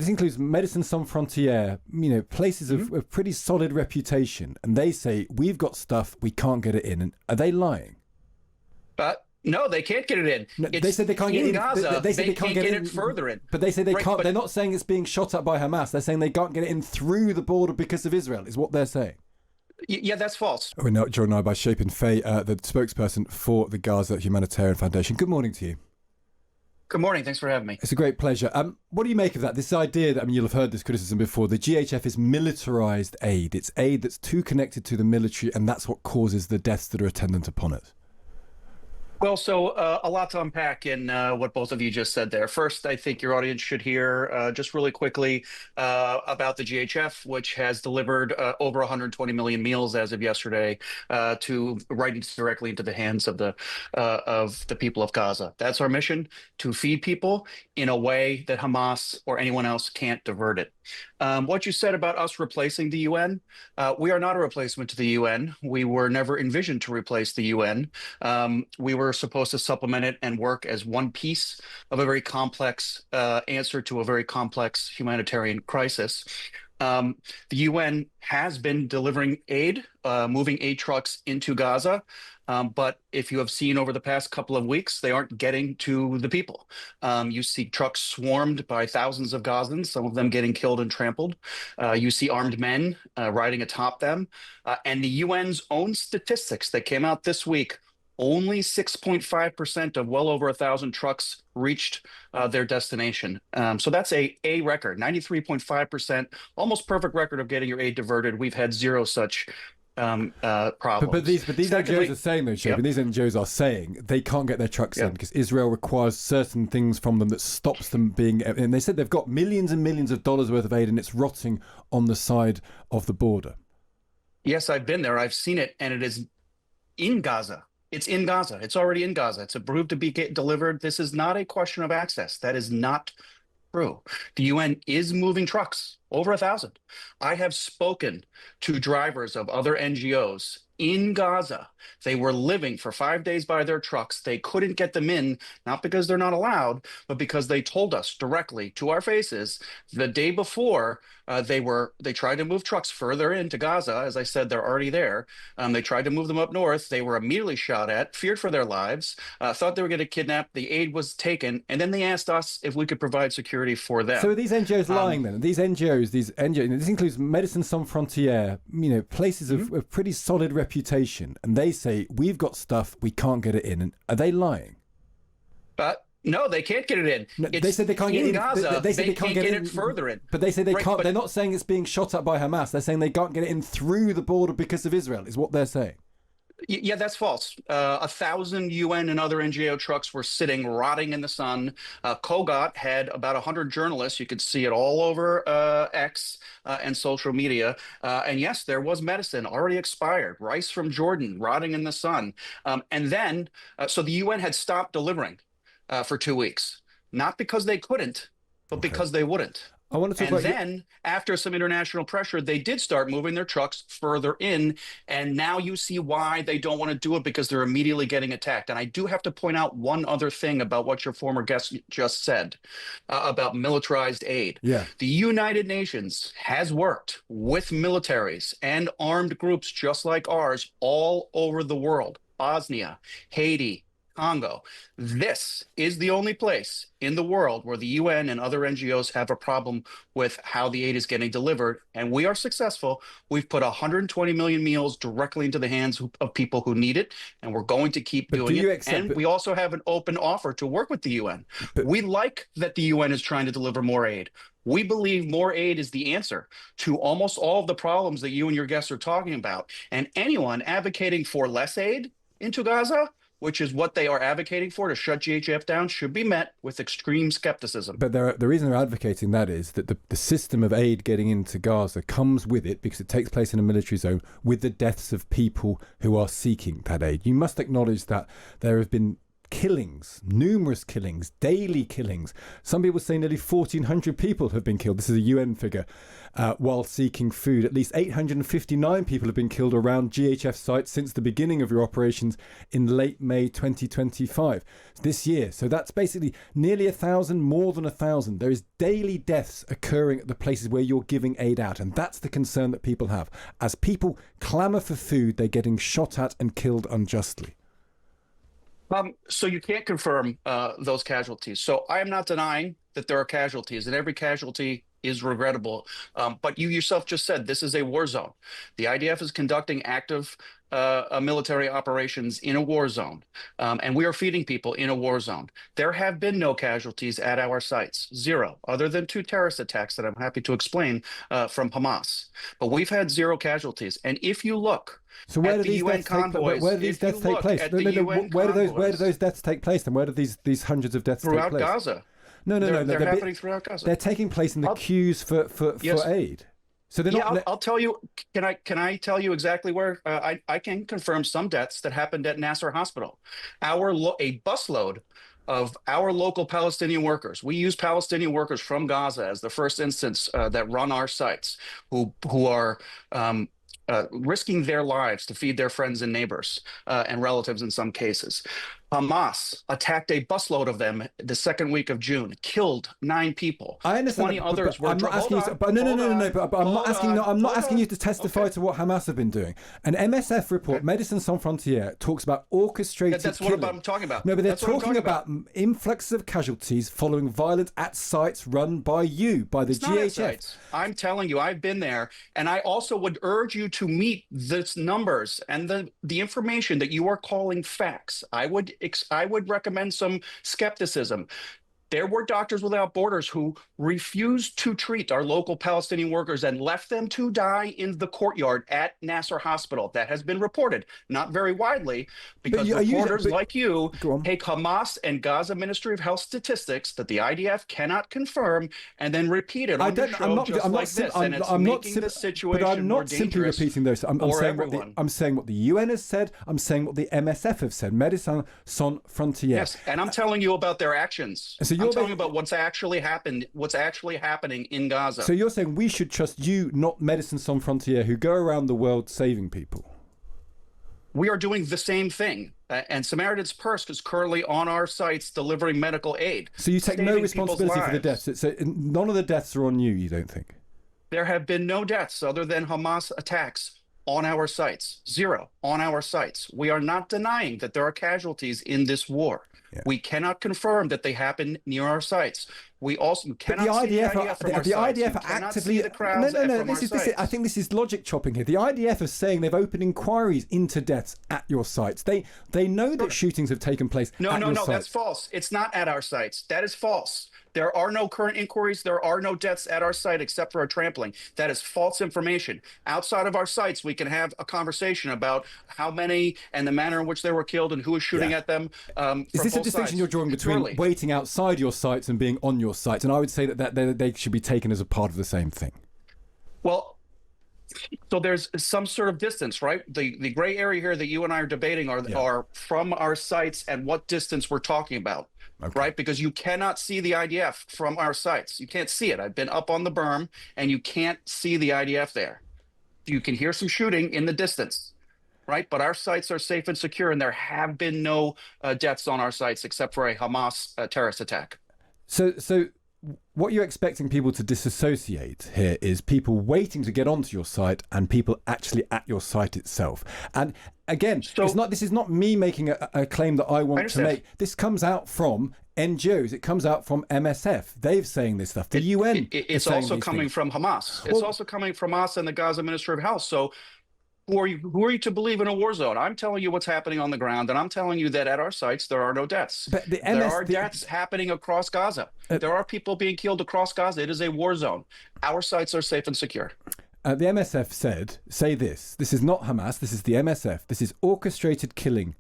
includes Médecins Sans Frontières, places of pretty solid reputation, and they say we've got stuff, we can't get it in. And are they lying? But no, they can't get it in. No, they said they can't get in Gaza. They said they can't get it further in. But they say they can't. They're not saying it's being shot at by Hamas. They're saying they can't get it in through the border because of Israel. Is what they're saying. Yeah, that's false. We're now joined now by Chapin Fay, the spokesperson for the Gaza Humanitarian Foundation. Good morning to you. Good morning. Thanks for having me. It's a great pleasure. What do you make of that? This idea that, you'll have heard this criticism before. The GHF is militarized aid. It's aid that's too connected to the military, and that's what causes the deaths that are attendant upon it. Well, so a lot to unpack in what both of you just said there. First, I think your audience should hear just really quickly about the GHF, which has delivered over 120 million meals as of yesterday, directly into the hands of the people of Gaza. That's our mission, to feed people in a way that Hamas or anyone else can't divert it. What you said about us replacing the UN, we are not a replacement to the UN. We were never envisioned to replace the UN. We were supposed to supplement it and work as one piece of a very complex answer to a very complex humanitarian crisis. The UN has been delivering aid, moving aid trucks into Gaza. But if you have seen over the past couple of weeks, they aren't getting to the people. You see trucks swarmed by thousands of Gazans, some of them getting killed and trampled. You see armed men riding atop them. And the UN's own statistics that came out this week, only 6.5% of well over 1,000 trucks reached their destination. So that's a record, 93.5%, almost perfect record of getting your aid diverted. We've had zero such problems. But these NGOs are saying, though, Chapin, these NGOs are saying they can't get their trucks in because Israel requires certain things from them that stops them being. And they said they've got millions and millions of dollars worth of aid, and it's rotting on the side of the border. Yes, I've been there. I've seen it, and it is in Gaza. It's in Gaza. It's already in Gaza. It's approved to be delivered. This is not a question of access. That is not true. The UN is moving trucks, over 1,000. I have spoken to drivers of other NGOs in Gaza. They were living for 5 days by their trucks. They couldn't get them in, not because they're not allowed, but because they told us directly to our faces the day before they tried to move trucks further into Gaza. As I said, they're already there. They tried to move them up north. They were immediately shot at, feared for their lives, thought they were going to kidnap. The aid was taken, and then they asked us if we could provide security for them. So are these NGOs lying then? These NGOs, this includes Médecins Sans Frontières, places of pretty solid reputation, and they say we've got stuff, we can't get it in. And are they lying? But no, they can't get it in. No, they said they can't get it in Gaza. They can't get it further in. But they say they can't. They're not saying it's being shot at by Hamas. They're saying they can't get it in through the border because of Israel. Is what they're saying. Yeah, that's false. 1,000 UN and other NGO trucks were sitting, rotting in the sun. Kogat had about 100 journalists. You could see it all over X and social media. And yes, there was medicine already expired, rice from Jordan, rotting in the sun. And then, so the UN had stopped delivering for 2 weeks, not because they couldn't, but because they wouldn't. I want to talk about then, after some international pressure, they did start moving their trucks further in. And now you see why they don't want to do it, because they're immediately getting attacked. And I do have to point out one other thing about what your former guest just said about militarized aid. Yeah. The United Nations has worked with militaries and armed groups just like ours all over the world. Bosnia, Haiti, Congo. This is the only place in the world where the UN and other NGOs have a problem with how the aid is getting delivered, and we are successful. We've put 120 million meals directly into the hands of people who need it, and we're going to keep doing it. And we also have an open offer to work with the UN. We like that the UN is trying to deliver more aid. We believe more aid is the answer to almost all of the problems that you and your guests are talking about. And anyone advocating for less aid into Gaza, which is what they are advocating for, to shut GHF down, should be met with extreme skepticism. But the reason they're advocating that is that the system of aid getting into Gaza comes with it, because it takes place in a military zone, with the deaths of people who are seeking that aid. You must acknowledge that there have been killings, numerous killings, daily killings. Some people say nearly 1,400 people have been killed. This is a UN figure. While seeking food, at least 859 people have been killed around GHF sites since the beginning of your operations in late May 2025, this year. So that's basically nearly 1,000, more than 1,000. There is daily deaths occurring at the places where you're giving aid out. And that's the concern that people have. As people clamour for food, they're getting shot at and killed unjustly. So you can't confirm those casualties. So I am not denying that there are casualties, and every casualty is regrettable. But you yourself just said this is a war zone. The IDF is conducting active military operations in a war zone, and we are feeding people in a war zone. There have been no casualties at our sites, zero, other than 2 terrorist attacks that I'm happy to explain from Hamas. But we've had 0 casualties. And if you look, so where do these deaths take place? Where do these deaths take place? Where do those deaths take place? And where do these hundreds of deaths take place? Throughout Gaza. No. They're happening throughout Gaza. They're taking place in the queues for aid. So they're not. I'll tell you. Can I tell you exactly where? I can confirm some deaths that happened at Nasser Hospital. A busload of our local Palestinian workers. We use Palestinian workers from Gaza as the first instance that run our sites, who are risking their lives to feed their friends and neighbors and relatives in some cases. Hamas attacked a busload of them the second week of June, killed 9 people. I understand. 20 others were. I'm not asking you. But no. But I'm not asking you to testify to what Hamas have been doing. An MSF report, Médecins Sans Frontières, talks about orchestrated. That's killing. what I'm talking about. No, but they're talking about influx of casualties following violence at sites run by the GHF. I'm telling you, I've been there, and I also would urge you to meet these numbers and the information that you are calling facts. I would recommend some skepticism. There were Doctors Without Borders who refused to treat our local Palestinian workers and left them to die in the courtyard at Nasser Hospital. That has been reported, not very widely, because reporters like you take Hamas and Gaza Ministry of Health statistics that the IDF cannot confirm and then repeat it on the show just like this. And it's making the situation more dangerous. Simply repeating those. I'm saying what the UN has said. I'm saying what the MSF have said. Médecins Sans Frontières. Yes, and I'm telling you about their actions. So I'm telling you about what's actually happening in Gaza. So you're saying we should trust you, not Médecins Sans Frontières, who go around the world saving people? We are doing the same thing. And Samaritan's Purse is currently on our sites delivering medical aid. So you take no responsibility for the deaths? So none of the deaths are on you don't think? There have been no deaths other than Hamas attacks on our sites. 0 on our sites. We are not denying that there are casualties in this war. Yeah. We cannot confirm that they happen near our sites. We also cannot see the IDF from our sites. The IDF are actively I think this is logic chopping here. The IDF are saying they've opened inquiries into deaths at your sites. They know that shootings have taken place. No, that's false. It's not at our sites. That is false. There are no current inquiries. There are no deaths at our site except for a trampling. That is false information. Outside of our sites, we can have a conversation about how many and the manner in which they were killed and who is shooting at them. Is this a distinction you're drawing between waiting outside your sites and being on your sites? And I would say that they should be taken as a part of the same thing. Well, so there's some sort of distance, right? The gray area here that you and I are debating are from our sites and what distance we're talking about. Okay. Right? Because you cannot see the IDF from our sites. You can't see it. I've been up on the berm and you can't see the IDF there. You can hear some shooting in the distance, right? But our sites are safe and secure, and there have been no deaths on our sites except for a Hamas terrorist attack. So what you're expecting people to disassociate here is people waiting to get onto your site and people actually at your site itself. And again, this is not me making a claim that I want to make. This comes out from NGOs. It comes out from MSF. They're saying this stuff. The UN it's also coming from Hamas. It's also coming from Hamas and the Gaza Ministry of Health. So who are you to believe in a war zone? I'm telling you what's happening on the ground, and I'm telling you that at our sites there are no deaths. But there are deaths happening across Gaza. There are people being killed across Gaza. It is a war zone. Our sites are safe and secure. The MSF say this. This is not Hamas. This is the MSF. This is orchestrated killing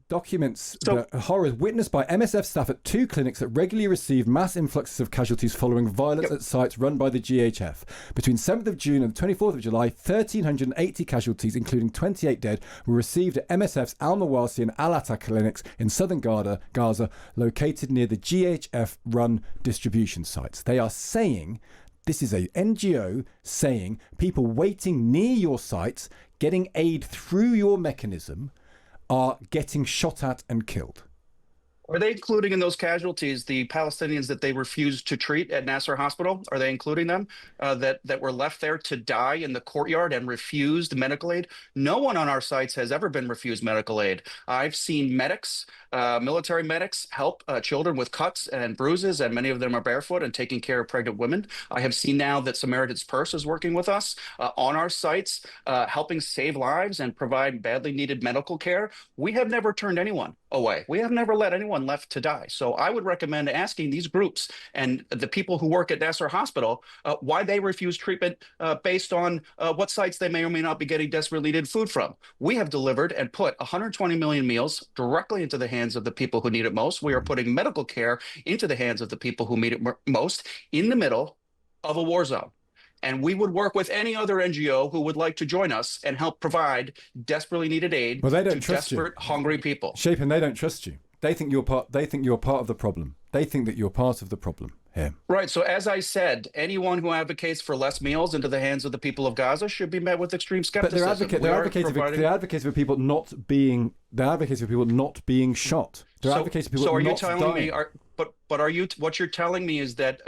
documents the horrors witnessed by MSF staff at 2 clinics that regularly receive mass influxes of casualties following violence at sites run by the GHF. Between 7th of June and 24th of July, 1,380 casualties, including 28 dead, were received at MSF's Al-Mawasi and Al-Atta clinics in southern Gaza, located near the GHF-run distribution sites. They are saying, this is a NGO saying, people waiting near your sites, getting aid through your mechanism, are getting shot at and killed. Are they including in those casualties the Palestinians that they refused to treat at Nasser Hospital? Are they including them that were left there to die in the courtyard and refused medical aid? No one on our sites has ever been refused medical aid. I've seen medics, military medics, help children with cuts and bruises, and many of them are barefoot and taking care of pregnant women. I have seen now that Samaritan's Purse is working with us on our sites, helping save lives and provide badly needed medical care. We have never turned anyone away. We have never let anyone left to die. So I would recommend asking these groups and the people who work at Nasser Hospital why they refuse treatment based on what sites they may or may not be getting desperately needed food from. We have delivered and put 120 million meals directly into the hands of the people who need it most. We are putting medical care into the hands of the people who need it most in the middle of a war zone. And we would work with any other NGO who would like to join us and help provide desperately needed aid well, they don't to trust desperate, you. hungry people. Chapin, they don't trust you. They think you're part. They think you're part of the problem. They think that you're part of the problem here. Right. So as I said, anyone who advocates for less meals into the hands of the people of Gaza should be met with extreme skepticism. But they're advocates for people not being. They're advocates for people not being shot. They're advocates for people not dying. So are you telling me? But are you? What you're telling me is that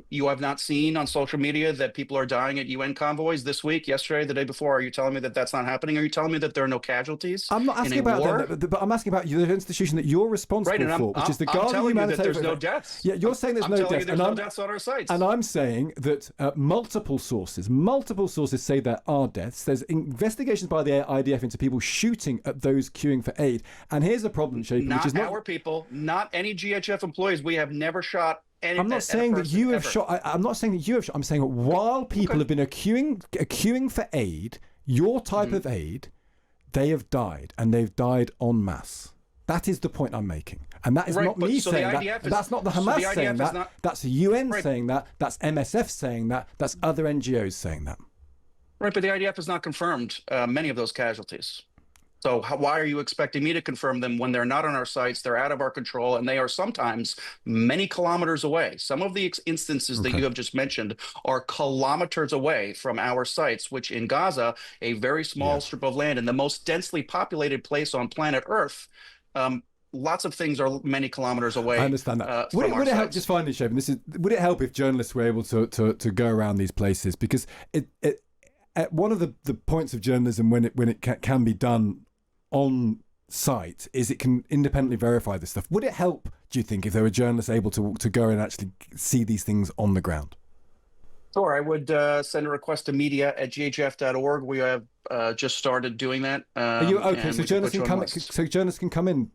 you have not seen on social media that people are dying at UN convoys this week, yesterday, the day before. Are you telling me that that's not happening? Are you telling me that there are no casualties? I'm not asking about that, but I'm asking about the institution that you're responsible for, which is the Gaza Humanitarian. There's no deaths. Yeah, you're saying there's no deaths. There's no deaths on our sites. And I'm saying that multiple sources say there are deaths. There's investigations by the IDF into people shooting at those queuing for aid. And here's a problem, Chapin, which is not our people, not any GHF employees. We have never shot any. I'm not saying that you have shot. I'm not saying that you have shot. I'm saying that while people have been queuing for aid, your type of aid, they have died, and they've died en masse. That is the point I'm making. And that is not me saying that. That's not the Hamas saying that. That's the UN saying that. That's MSF saying that. That's other NGOs saying that. Right, but the IDF has not confirmed many of those casualties. So why are you expecting me to confirm them when they're not on our sites, they're out of our control, and they are sometimes many kilometers away? Some of the instances that you have just mentioned are kilometers away from our sites, which in Gaza, a very small strip of land and the most densely populated place on planet Earth, lots of things are many kilometers away. I understand that. Would it help, just finally, Chapin, would it help if journalists were able to go around these places? Because one of the points of journalism when it can be done on site is it can independently verify this stuff. Would it help, do you think, if there were journalists able to go and actually see these things on the ground? Sure, I would send a request to media@ghf.org. We have just started doing that. Are you okay? So journalists can come in.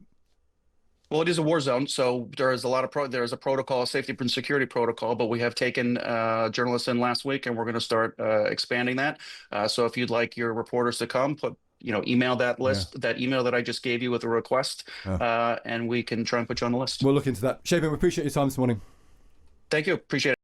Well, it is a war zone, so there is a lot of there is a protocol, a safety and security protocol. But we have taken journalists in last week, and we're going to start expanding that. So if you'd like your reporters to come, email that list, that email that I just gave you with a request, and we can try and put you on the list. We'll look into that. Chapin, we appreciate your time this morning. Thank you. Appreciate it.